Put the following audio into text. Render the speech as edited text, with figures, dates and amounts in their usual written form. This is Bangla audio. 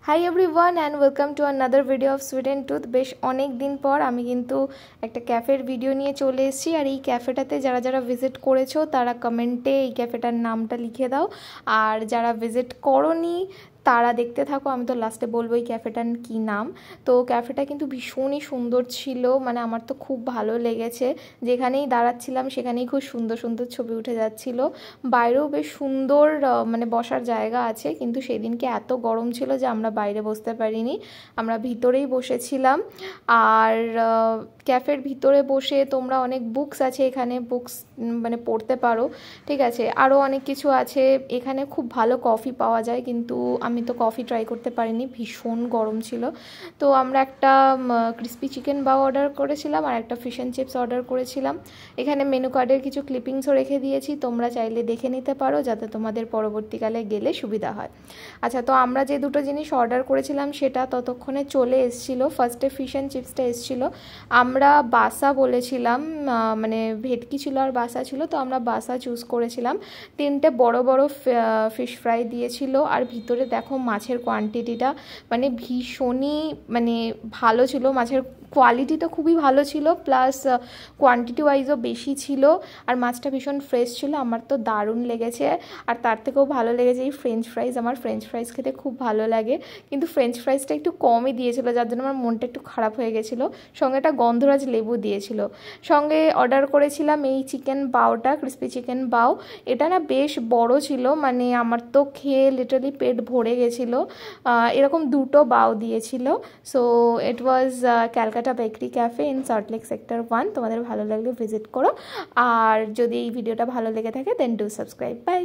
Hi everyone and welcome to another video of sweet and tooth. বেশ অনেক দিন পর আমি কিন্তু একটা ক্যাফের ভিডিও নিয়ে চলে এসেছি। আর এই ক্যাফেটাতে যারা যারা ভিজিট করেছো তারা কমেন্টে এই ক্যাফেটার নামটা লিখে দাও, আর যারা ভিজিট করোনি তারা দেখতে থাকো। আমি তো লাস্টে বলবো এই ক্যাফেটার কী নাম। তো ক্যাফেটা কিন্তু ভীষণই সুন্দর ছিল, মানে আমার তো খুব ভালো লেগেছে। যেখানেই দাঁড়াচ্ছিলাম সেখানেই খুব সুন্দর সুন্দর ছবি উঠে যাচ্ছিল। বাইরেও বেশ সুন্দর মানে বসার জায়গা আছে, কিন্তু সেদিনকে এত গরম ছিল যে আমরা বাইরে বসতে পারিনি, আমরা ভিতরেই বসেছিলাম। আর ক্যাফের ভিতরে বসে তোমরা অনেক বুকস আছে, এখানে বুকস মানে পড়তে পারো, ঠিক আছে। আরও অনেক কিছু আছে এখানে, খুব ভালো কফি পাওয়া যায়, কিন্তু আমি তো কফি ট্রাই করতে পারিনি, ভীষণ গরম ছিল। তো আমরা একটা ক্রিস্পি চিকেন বাও অর্ডার করেছিলাম আর একটা ফিশ অ্যান্ড চিপস অর্ডার করেছিলাম। এখানে মেনু কার্ডের কিছু ক্লিপিংসও রেখে দিয়েছি, তোমরা চাইলে দেখে নিতে পারো যাতে তোমাদের পরবর্তীকালে গেলে সুবিধা হয়। আচ্ছা, তো আমরা যে দুটো জিনিস অর্ডার করেছিলাম সেটা ততক্ষণে চলে এসেছিলো। ফার্স্টে ফিশ অ্যান্ড চিপসটা এসেছিলো, আমরা বাসা বলেছিলাম, মানে ভেটকি ছিল আর বাসা ছিল, তো আমরা বাসা চুজ করেছিলাম। তিনটে বড় বড় ফিশ ফ্রাই দিয়েছিল, আর ভিতরে দেখো মাছের কোয়ান্টিটিটা মানে ভীষণই মানে ভালো ছিল। মাছের কোয়ালিটি তো খুবই ভালো ছিল, প্লাস কোয়ান্টিটি ওয়াইজও বেশি ছিল, আর মাছটা ভীষণ ফ্রেশ ছিল। আমার তো দারুণ লেগেছে। আর তার থেকেও ভালো লেগেছে এই ফ্রেঞ্চ ফ্রাইজ, আমার ফ্রেঞ্চ ফ্রাইজ খেতে খুব ভালো লাগে, কিন্তু ফ্রেঞ্চ ফ্রাইজটা একটু কমই দিয়েছিল, যার জন্য আমার মনটা একটু খারাপ হয়ে গেছিলো। সঙ্গে একটা গন্ধরাজ লেবু দিয়েছিল। সঙ্গে অর্ডার করেছিলাম এই চিকেন বাওটা, ক্রিস্পি চিকেন বাও। এটা না বেশ বড় ছিল, মানে আমার তো খেয়ে লিটারালি পেট ভরে গেছিলো। এরকম দুটো বাও দিয়েছিল। So it was Calcutta bakery cafe in Salt Lake sector 1। তোমাদের ভালো লাগলে ভিজিট করো, আর যদি এই ভিডিওটা ভালো লেগে থাকে দেন ডু সাবস্ক্রাইব। বাই।